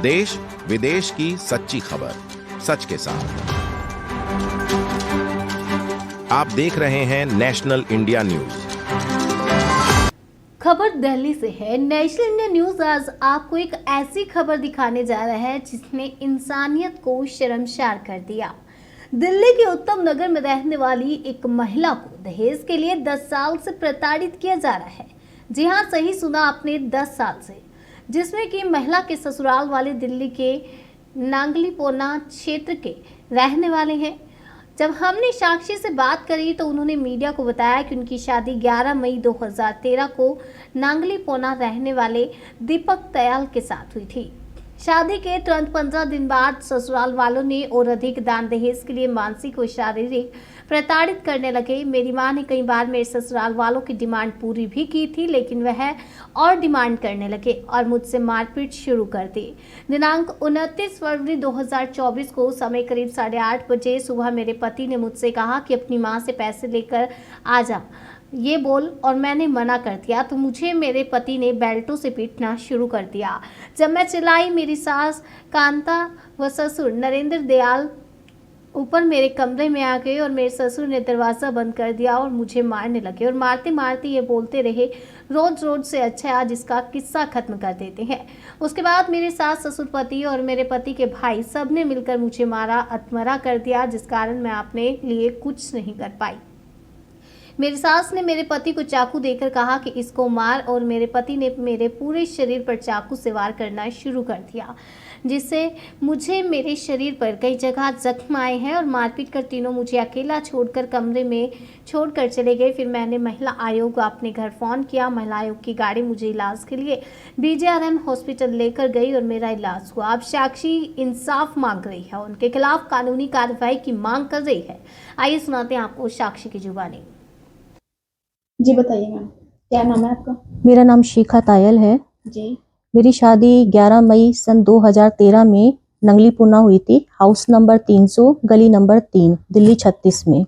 देश विदेश की सच्ची खबर सच के साथ। आप देख रहे हैं नेशनल इंडिया न्यूज। खबर दिल्ली से है। नेशनल इंडिया न्यूज आज आपको एक ऐसी खबर दिखाने जा रहा है जिसने इंसानियत को शर्मसार कर दिया। दिल्ली के उत्तम नगर में रहने वाली एक महिला को दहेज के लिए 10 साल से प्रताड़ित किया जा रहा है। जी हाँ, सही सुना आपने, 10 साल से, जिसमें कि महिला के ससुराल वाले दिल्ली के नांगलीपोना क्षेत्र के रहने वाले हैं। जब हमने साक्षी से बात करी तो उन्होंने मीडिया को बताया कि उनकी शादी 11 मई 2013 को नांगलीपोना रहने वाले दीपक तयाल के साथ हुई थी। शादी के तुरंत 15 दिन बाद ससुराल वालों ने और अधिक दान दहेज के लिए मानसिक और शारीरिक प्रताड़ित करने लगे। मेरी मां ने कई बार मेरे ससुराल वालों की डिमांड पूरी भी की थी, लेकिन वह और डिमांड करने लगे और मुझसे मारपीट शुरू कर दी। दिनांक 29 फरवरी 2024 को समय करीब 8:30 बजे सुबह मेरे पति ने मुझसे कहा कि अपनी मां से पैसे लेकर आ जा, ये बोल, और मैंने मना कर दिया तो मुझे मेरे पति ने बेल्टों से पीटना शुरू कर दिया। जब मैं चिल्लाई, मेरी सास कांता व ससुर नरेंद्र दयाल ऊपर मेरे कमरे में आ गए और मेरे ससुर ने दरवाज़ा बंद कर दिया और मुझे मारने लगे और मारते मारते ये बोलते रहे, रोज रोज से अच्छा है आज इसका किस्सा खत्म कर देते हैं। उसके बाद मेरे सास, ससुर, पति और मेरे पति के भाई सब ने मिलकर मुझे मारा, अधमरा कर दिया, जिस कारण मैं अपने लिए कुछ नहीं कर पाई। मेरी सास ने मेरे पति को चाकू देकर कहा कि इसको मार और मेरे पति ने मेरे पूरे शरीर पर चाकू से वार करना शुरू कर दिया, जिससे मुझे मेरे शरीर पर कई जगह जख्म आए हैं और मारपीट कर तीनों मुझे अकेला छोड़कर कमरे में छोड़कर चले गए। फिर मैंने महिला आयोग को अपने घर फ़ोन किया। महिला आयोग की गाड़ी मुझे इलाज के लिए BJRM हॉस्पिटल लेकर गई और मेरा इलाज हुआ। अब साक्षी इंसाफ मांग रही है, उनके खिलाफ कानूनी कार्रवाई की मांग कर रही है। आइए सुनाते हैं आपको साक्षी की जुबानी। जी बताइए मैम, क्या नाम है आपका? मेरा नाम शिखा तायल है जी। मेरी शादी 11 मई सन 2013 में नंगलीपुना हुई थी, हाउस नंबर 300 गली नंबर 3 दिल्ली 36 में।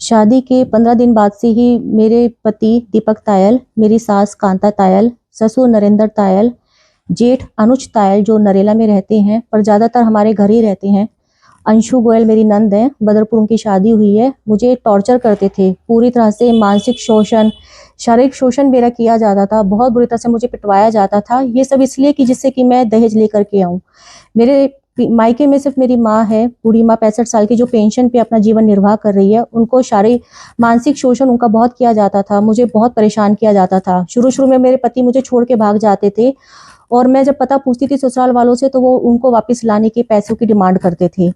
शादी के 15 दिन बाद से ही मेरे पति दीपक तायल, मेरी सास कांता तायल, ससुर नरेंद्र तायल, जेठ अनुज तायल जो नरेला में रहते हैं पर ज़्यादातर हमारे घर ही रहते हैं, अंशु गोयल मेरी नंद है, बदरपुर उनकी शादी हुई है, मुझे टॉर्चर करते थे। पूरी तरह से मानसिक शोषण, शारीरिक शोषण मेरा किया जाता था, बहुत बुरी तरह से मुझे पिटवाया जाता था। ये सब इसलिए कि जिससे कि मैं दहेज लेकर के आऊँ। मेरे मायके में सिर्फ मेरी माँ है, बूढ़ी माँ 65 साल की, जो पेंशन पे अपना जीवन निर्वाह कर रही है। उनको शारीरिक मानसिक शोषण उनका बहुत किया जाता था, मुझे बहुत परेशान किया जाता था। शुरू में मेरे पति मुझे छोड़ के भाग जाते थे और मैं जब पता पूछती थी ससुराल वालों से तो वो उनको वापस लाने के पैसों की डिमांड करते थे।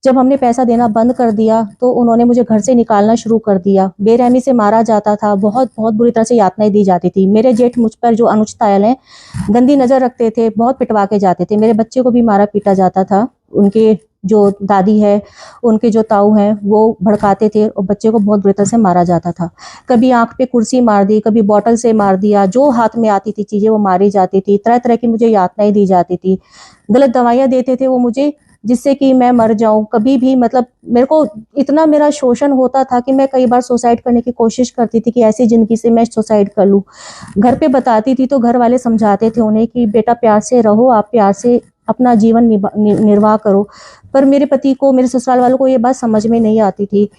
जब हमने पैसा देना बंद कर दिया तो उन्होंने मुझे घर से निकालना शुरू कर दिया। बेरहमी से मारा जाता था, बहुत बुरी तरह से यातनाएं दी जाती थी। मेरे जेठ मुझ पर, जो अनुज तायल हैं, गंदी नजर रखते थे, बहुत पिटवा के जाते थे। मेरे बच्चे को भी मारा पीटा जाता था। उनके जो दादी है, उनके जो ताऊ हैं, वो भड़काते थे और बच्चे को बहुत बुरी तरह से मारा जाता था। कभी आंख पे कुर्सी मार दी, कभी बॉटल से मार दिया, जो हाथ में आती थी चीजें वो मारी जाती थी। तरह तरह की मुझे यातनाएं दी जाती थी। गलत दवाइयां देते थे वो मुझे, जिससे कि मैं मर जाऊं। कभी भी मतलब मेरे को इतना मेरा शोषण होता था कि मैं कई बार सुसाइड करने की कोशिश करती थी कि ऐसी जिंदगी से मैं सुसाइड कर लूं। घर पे बताती थी तो घर वाले समझाते थे उन्हें कि बेटा प्यार से रहो, आप प्यार से अपना जीवन निर्वाह करो। पर मेरे पति को, मेरे ससुराल वालों को ये बात समझ में नहीं आती थी।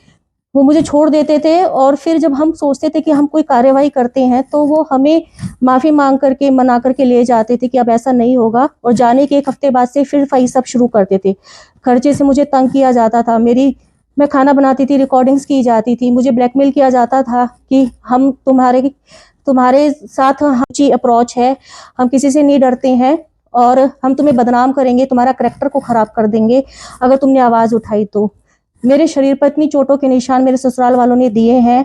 वो मुझे छोड़ देते थे और फिर जब हम सोचते थे कि हम कोई कार्यवाही करते हैं तो वो हमें माफी मांग करके, मना करके ले जाते थे कि अब ऐसा नहीं होगा। और जाने के 1 हफ्ते बाद से फिर वही सब शुरू करते थे। खर्चे से मुझे तंग किया जाता था। मैं खाना बनाती थी, रिकॉर्डिंग्स की जाती थी, मुझे ब्लैकमेल किया जाता था कि हम तुम्हारे साथ अच्छी अप्रोच है, हम किसी से नहीं डरते हैं और हम तुम्हें बदनाम करेंगे, तुम्हारा करैक्टर को खराब कर देंगे अगर तुमने आवाज उठाई तो। मेरे शरीर पर इतनी चोटों के निशान मेरे ससुराल वालों ने दिए हैं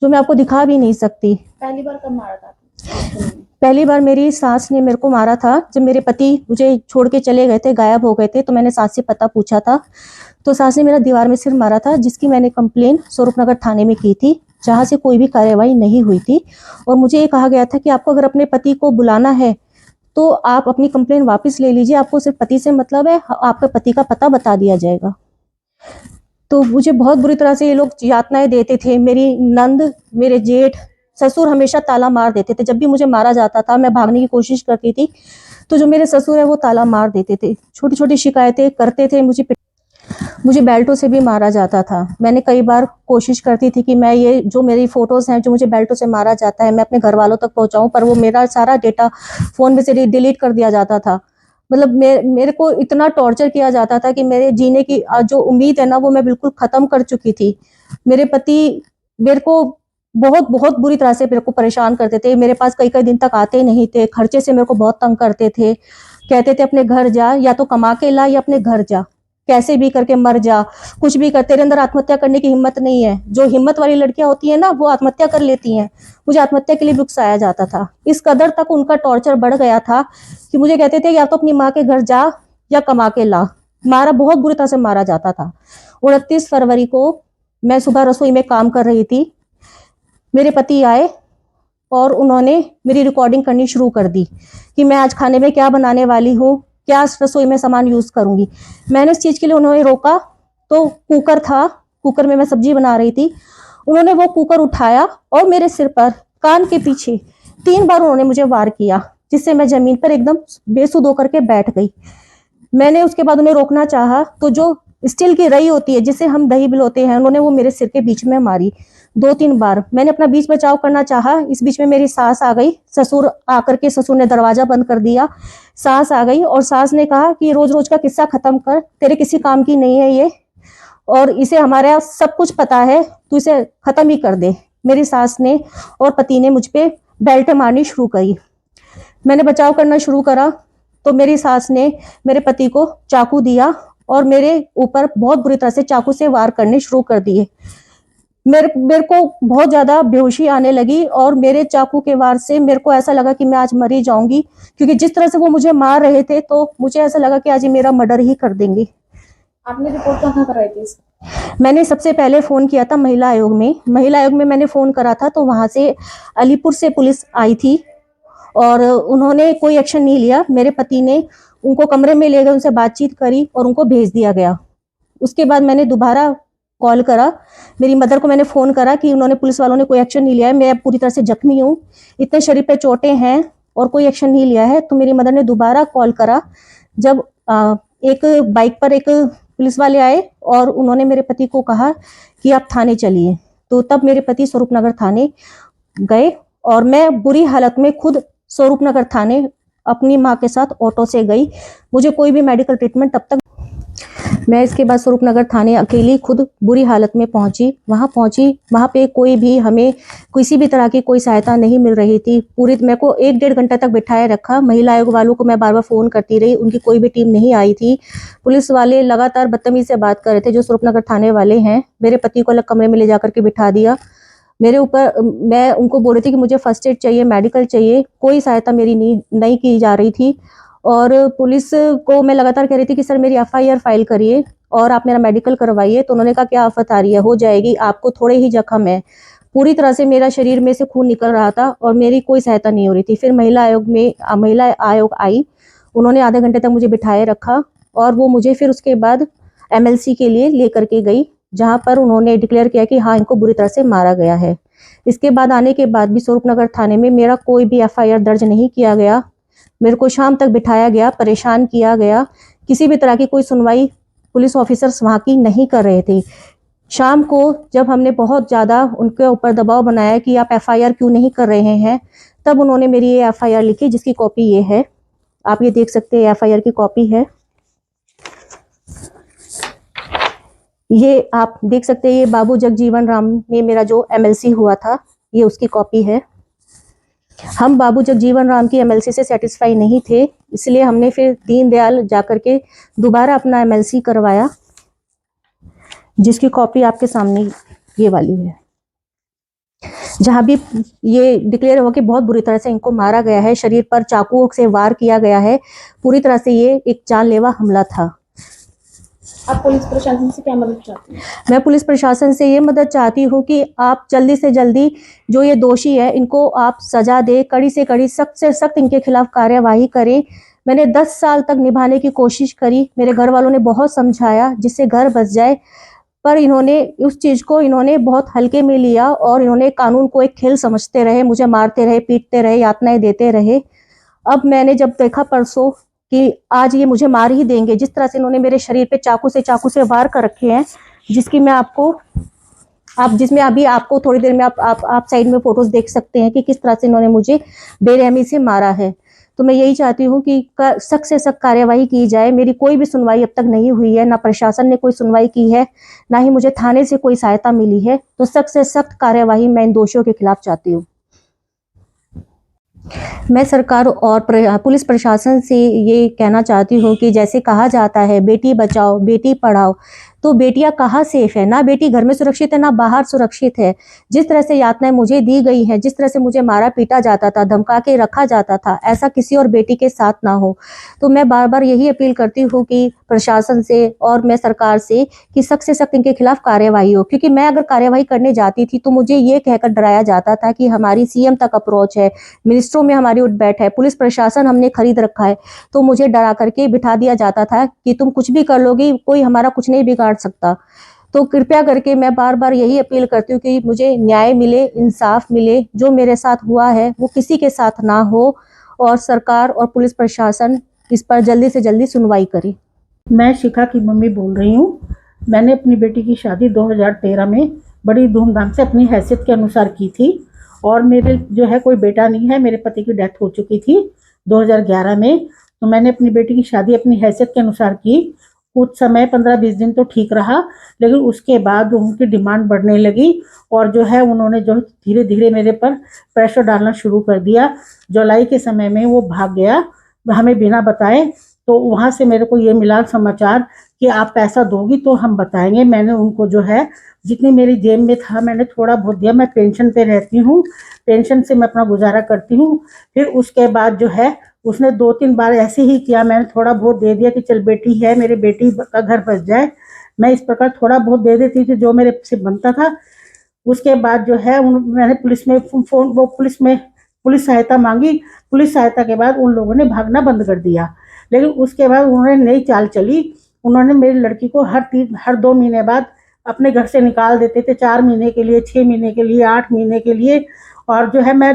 जो मैं आपको दिखा भी नहीं सकती। पहली बार कब मारा था? पहली बार मेरी सास ने मेरे को मारा था जब मेरे पति मुझे छोड़ के चले गए थे, गायब हो गए थे। तो मैंने सास से पता पूछा था तो सास ने मेरा दीवार में सिर मारा था, जिसकी मैंने कंप्लेन स्वरूपनगर थाने में की थी, जहां से कोई भी कार्यवाही नहीं हुई थी। और मुझे ये कहा गया था कि आपको अगर अपने पति को बुलाना है तो आप अपनी कंप्लेन वापस ले लीजिए, आपको सिर्फ पति से मतलब है, आपके पति का पता बता दिया जाएगा। तो मुझे बहुत बुरी तरह से ये लोग यातनाएं देते थे। मेरी नंद, मेरे जेठ, ससुर हमेशा ताला मार देते थे। जब भी मुझे मारा जाता था, मैं भागने की कोशिश करती थी तो जो मेरे ससुर है वो ताला मार देते थे, छोटी छोटी शिकायतें करते थे, मुझे बेल्टों से भी मारा जाता था। मैंने कई बार कोशिश करती थी कि मैं ये जो मेरी फोटोज हैं जो मुझे बेल्टों से मारा जाता है मैं अपने घर वालों तक पहुंचाऊं, पर वो मेरा सारा डेटा फोन में से डिलीट कर दिया जाता था। मतलब मेरे को इतना टॉर्चर किया जाता था कि मेरे जीने की जो उम्मीद है ना वो मैं बिल्कुल खत्म कर चुकी थी। मेरे पति मेरे को बहुत बहुत बुरी तरह से मेरे को परेशान करते थे। मेरे पास कई कई दिन तक आते नहीं थे, खर्चे से मेरे को बहुत तंग करते थे। कहते थे अपने घर जा, या तो कमा के ला या अपने घर जा, कैसे भी करके मर जा, कुछ भी कर, तेरे अंदर आत्महत्या करने की हिम्मत नहीं है। जो हिम्मत वाली लड़कियां होती है ना वो आत्महत्या कर लेती हैं। मुझे आत्महत्या के लिए भी उकसाया जाता था। इस कदर तक उनका टॉर्चर बढ़ गया था कि मुझे कहते थे या तो अपनी माँ के घर जा या कमा के ला। मारा, बहुत बुरी तरह से मारा जाता था। 29 फरवरी को मैं सुबह रसोई में काम कर रही थी, मेरे पति आए और उन्होंने मेरी रिकॉर्डिंग करनी शुरू कर दी कि मैं आज खाने में क्या बनाने वाली हूँ, क्या रसोई में सामान यूज करूंगी। मैंने इस चीज के लिए उन्होंने रोका तो कुकर था, कुकर में मैं सब्जी बना रही थी। उन्होंने वो कुकर उठाया और मेरे सिर पर कान के पीछे 3 बार उन्होंने मुझे वार किया, जिससे मैं जमीन पर एकदम बेसुध होकर के बैठ गई। मैंने उसके बाद उन्हें रोकना चाहा तो जो स्टील की रई होती है जिसे हम दही बिलोते हैं, उन्होंने वो मेरे सिर के बीच में मारी 2-3 बार। मैंने अपना बीच बचाव करना चाहा, इस बीच में मेरी सास आ गई। ससुर आकर के ससुर ने दरवाजा बंद कर दिया। सास आ गई और सास ने कहा कि रोज रोज का किस्सा खत्म कर, तेरे किसी काम की नहीं है ये, और इसे हमारा सब कुछ पता है, तू इसे खत्म ही कर दे। मेरी सास ने और पति ने मुझ पे बेल्ट मारनी शुरू करी। मैंने बचाव करना शुरू करा तो मेरी सास ने मेरे पति को चाकू दिया और मेरे ऊपर बहुत बुरी तरह से चाकू से वार करने शुरू कर दिए। मेरे को बहुत ज्यादा बेहोशी आने लगी और मेरे चाकू के वार से मेरे को ऐसा लगा कि मैं आज मर ही जाऊंगी, क्योंकि जिस तरह से वो मुझे मार रहे थे तो मुझे ऐसा लगा कि आज ये मेरा मर्डर ही कर देंगे। आपने रिपोर्ट कहाँ कराई थी इसकी? मैंने सबसे पहले फोन किया था महिला आयोग में। महिला आयोग में मैंने फोन करा था तो वहां से अलीपुर से पुलिस आई थी और उन्होंने कोई एक्शन नहीं लिया। मेरे पति ने उनको कमरे में ले गए, उनसे बातचीत करी और उनको भेज दिया गया। उसके बाद मैंने दोबारा कॉल करा, मेरी मदर को मैंने फोन करा कि उन्होंने, पुलिस वालों ने कोई एक्शन नहीं लिया है, मैं पूरी तरह से जख्मी हूँ, इतने शरीर पे चोटें हैं और कोई एक्शन नहीं लिया है। तो मेरी मदर ने दोबारा कॉल करा जब एक बाइक पर एक पुलिस वाले आए और उन्होंने मेरे पति को कहा कि आप थाने चलिए। तो तब मेरे पति स्वरूपनगर थाने गए और मैं बुरी हालत में खुद स्वरूपनगर थाने अपनी माँ के साथ ऑटो से गई। मुझे कोई भी मेडिकल ट्रीटमेंट तब तक, मैं इसके बाद स्वरूपनगर थाने अकेली खुद बुरी हालत में पहुंची। वहां पे कोई भी हमें किसी भी तरह की कोई सहायता नहीं मिल रही थी। पूरी मेरे को 1-1.5 घंटे तक बिठाए रखा। महिला आयोग वालों को मैं बार बार फोन करती रही, उनकी कोई भी टीम नहीं आई थी। पुलिस वाले लगातार बदतमीजी से बात कर रहे थे, जो स्वरूपनगर थाने वाले हैं। मेरे पति को अलग कमरे में ले जाकर के बिठा दिया। मेरे ऊपर, मैं उनको बोल रही थी कि मुझे फर्स्ट एड चाहिए, मेडिकल चाहिए, कोई सहायता मेरी नहीं की जा रही थी। और पुलिस को मैं लगातार कह रही थी कि सर मेरी FIR फाइल करिए और आप मेरा मेडिकल करवाइए। तो उन्होंने कहा क्या आफत आ रही है, हो जाएगी, आपको थोड़े ही जख्म है। पूरी तरह से मेरा शरीर में से खून निकल रहा था और मेरी कोई सहायता नहीं हो रही थी। फिर महिला आयोग आई, उन्होंने आधे घंटे तक मुझे बिठाए रखा और वो मुझे फिर उसके बाद MLC के लिए लेकर के गई, जहां पर उन्होंने डिक्लेयर किया कि हाँ इनको बुरी तरह से मारा गया है। इसके बाद आने के बाद भी स्वरूपनगर थाने में मेरा कोई भी FIR दर्ज नहीं किया गया। मेरे को शाम तक बिठाया गया, परेशान किया गया। किसी भी तरह की कोई सुनवाई पुलिस ऑफिसर्स वहाँ की नहीं कर रहे थे। शाम को जब हमने बहुत ज़्यादा उनके ऊपर दबाव बनाया कि आप FIR क्यों नहीं कर रहे हैं, तब उन्होंने मेरी ये FIR लिखी, जिसकी कॉपी ये है, आप ये देख सकते हैं, FIR की कॉपी है ये, आप देख सकते हैं। ये बाबू जगजीवन राम में मेरा जो MLC हुआ था, ये उसकी कॉपी है। हम बाबू जगजीवन राम की MLC से सेटिस्फाई नहीं थे, इसलिए हमने फिर दीनदयाल जाकर के दोबारा अपना MLC करवाया, जिसकी कॉपी आपके सामने ये वाली है, जहां भी ये डिक्लेयर हुआ कि बहुत बुरी तरह से इनको मारा गया है, शरीर पर चाकुओं से वार किया गया है। पूरी तरह से ये एक जानलेवा हमला था। आप पुलिस प्रशासन से क्या मदद चाहती हैं? मैं पुलिस प्रशासन से ये मदद चाहती हूँ कि आप जल्दी से जल्दी जो ये दोषी है इनको आप सजा दे, कड़ी से कड़ी, सख्त से सख्त इनके खिलाफ कार्यवाही करें। मैंने 10 साल तक निभाने की कोशिश करी, मेरे घर वालों ने बहुत समझाया जिससे घर बस जाए, पर इन्होंने उस चीज को बहुत हल्के में लिया और इन्होंने कानून को एक खेल समझते रहे, मुझे मारते रहे, पीटते रहे, यातनाएं देते रहे। अब मैंने जब देखा परसों कि आज ये मुझे मार ही देंगे, जिस तरह से इन्होंने मेरे शरीर पे चाकू से वार कर रखे हैं, जिसकी मैं जिसमें अभी आपको थोड़ी देर में आप साइड में फोटोज देख सकते हैं कि किस तरह से इन्होंने मुझे बेरहमी से मारा है। तो मैं यही चाहती हूँ कि सख्त से सख्त कार्यवाही की जाए। मेरी कोई भी सुनवाई अब तक नहीं हुई है, ना प्रशासन ने कोई सुनवाई की है, ना ही मुझे थाने से कोई सहायता मिली है। तो सख्त से सख्त कार्यवाही मैं इन दोषियों के खिलाफ चाहती हूँ। मैं सरकार और पुलिस प्रशासन से ये कहना चाहती हूँ कि जैसे कहा जाता है बेटी बचाओ बेटी पढ़ाओ, तो बेटियां कहाँ सेफ है? ना बेटी घर में सुरक्षित है, ना बाहर सुरक्षित है। जिस तरह से यातनाएं मुझे दी गई हैं, जिस तरह से मुझे मारा पीटा जाता था, धमका के रखा जाता था, ऐसा किसी और बेटी के साथ ना हो। तो मैं बार बार यही अपील करती हूँ कि प्रशासन से और मैं सरकार से कि सख्त से सख्त इनके खिलाफ कार्यवाही हो। क्योंकि मैं अगर कार्यवाही करने जाती थी तो मुझे ये कहकर डराया जाता था कि हमारी सीएम तक अप्रोच है, मिनिस्ट्रों में हमारी उठबैठ है, पुलिस प्रशासन हमने खरीद रखा है। तो मुझे डरा करके बिठा दिया जाता था कि तुम कुछ भी कर लोगी, कोई हमारा कुछ नहीं बिगाड़ सकता। तो कृपया करके मैं बार बार यही अपील करती हूँ कि मुझे न्याय मिले, इंसाफ मिले। जो मेरे साथ हुआ है वो किसी के साथ ना हो, और सरकार और पुलिस प्रशासन इस पर जल्दी से जल्दी सुनवाई करे। मैं शिखा की मम्मी बोल रही हूँ। मैंने अपनी बेटी की शादी 2013 में बड़ी धूमधाम से अपनी हैसियत के अनुसार की थी, और मेरे जो है कोई बेटा नहीं है। मेरे पति की डेथ हो चुकी थी 2011 में। तो मैंने अपनी बेटी की शादी अपनी हैसियत के अनुसार की। कुछ समय 15-20 दिन तो ठीक रहा, लेकिन उसके बाद उनकी डिमांड बढ़ने लगी, और जो है उन्होंने जो धीरे धीरे मेरे पर प्रेशर डालना शुरू कर दिया। जुलाई के समय में वो भाग गया हमें बिना बताए। तो वहाँ से मेरे को ये मिला समाचार कि आप पैसा दोगी तो हम बताएंगे। मैंने उनको जो है जितनी मेरी जेब में था मैंने थोड़ा बहुत दिया। मैं पेंशन पे रहती हूँ, पेंशन से मैं अपना गुजारा करती हूँ। फिर उसके बाद जो है उसने 2-3 बार ऐसे ही किया। मैंने थोड़ा बहुत दे दिया कि चल बेटी है, मेरे बेटी का घर बस जाए। मैं इस प्रकार थोड़ा बहुत दे देती थी जो मेरे से बनता था। उसके बाद जो है मैंने पुलिस सहायता मांगी। पुलिस सहायता के बाद उन लोगों ने भागना बंद कर दिया। लेकिन उसके बाद उन्होंने नई चाल चली। उन्होंने मेरी लड़की को हर 2 महीने बाद अपने घर से निकाल देते थे, 4 महीने के लिए, 6 महीने के लिए, 8 महीने के लिए। और जो है मैं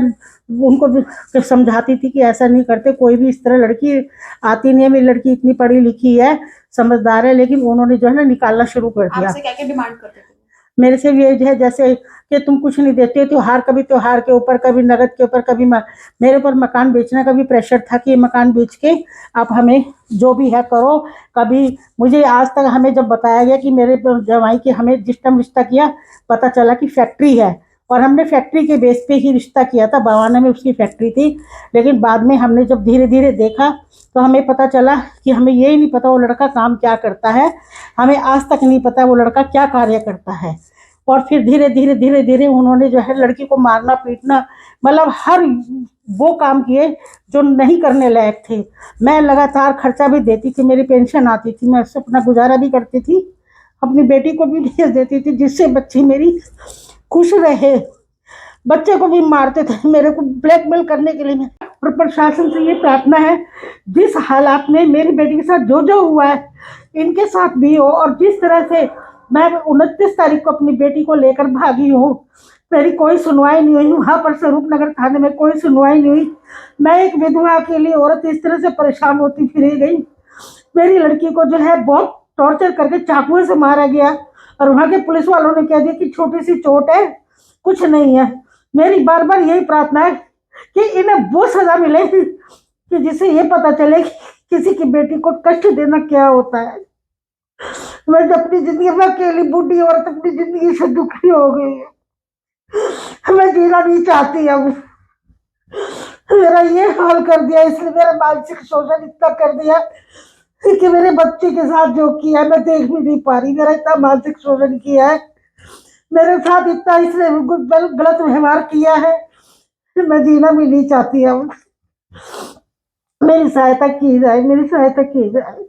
उनको समझाती थी कि ऐसा नहीं करते, कोई भी इस तरह लड़की आती नहीं है। मेरी लड़की इतनी पढ़ी लिखी है, समझदार है, लेकिन उन्होंने जो है ना निकालना शुरू कर दिया। आपसे क्या-क्या डिमांड करते थे? मेरे से ये जो है जैसे कि तुम कुछ नहीं देते, त्योहार कभी त्योहार के ऊपर, कभी नगद के ऊपर, कभी मेरे ऊपर मकान बेचने का भी प्रेशर था कि मकान बेच के आप हमें जो भी है करो। कभी मुझे आज तक हमें जब बताया गया कि मेरे जवाई की हमें जिस टाइम रिश्ता किया पता चला कि फैक्ट्री है, और हमने फैक्ट्री के बेस पे ही रिश्ता किया था। बवाना में उसकी फैक्ट्री थी। लेकिन बाद में हमने जब धीरे धीरे देखा तो हमें पता चला कि हमें ये नहीं पता वो लड़का काम क्या करता है। हमें आज तक नहीं पता वो लड़का क्या कार्य करता है। और फिर धीरे धीरे उन्होंने जो है लड़की को मारना पीटना, मतलब हर वो काम किए जो नहीं करने लायक थे। मैं लगातार खर्चा भी देती थी, मेरी पेंशन आती थी, मैं उससे अपना गुजारा भी करती थी, अपनी बेटी को भी भेज देती थी जिससे बच्ची मेरी खुश रहे। बच्चे को भी मारते थे मेरे को ब्लैकमेल करने के लिए। और प्रशासन से ये प्रार्थना है जिस हालात में मेरी बेटी के साथ जो हुआ है इनके साथ भी हो। और जिस तरह से मैं 29 तारीख को अपनी बेटी को लेकर भागी हूँ, मेरी कोई सुनवाई नहीं हुई। वहाँ पर स्वरूप नगर थाने में कोई सुनवाई नहीं हुई। मैं एक विधवा अकेली औरत इस तरह से परेशान होती फिरी गई। मेरी लड़की को जो है बहुत टॉर्चर करके चाकुओं से मारा गया, और वहाँ के पुलिस वालों ने कह दिया कि छोटी सी चोट है, कुछ नहीं है। मेरी बार बार यही प्रार्थना है कि इन्हें वो सजा मिले कि जिससे ये पता चले कि किसी की बेटी को कष्ट देना क्या होता है। मैं अपनी जिंदगी में अकेली बूढ़ी औरत अपनी जिंदगी से दुखी हो गई है। मैं जीना नहीं चाहती अब। मेरा ये हाल कर दिया, इसलिए मेरा मानसिक शोषण इतना कर दिया कि मेरे बच्चे के साथ जो किया मैं देख भी नहीं पा रही। मेरा इतना मानसिक शोषण किया है, मेरे साथ इतना इसने गलत व्यवहार किया है, मैं जीना भी नहीं चाहती अब। मेरी सहायता की जाए, मेरी सहायता की जाए।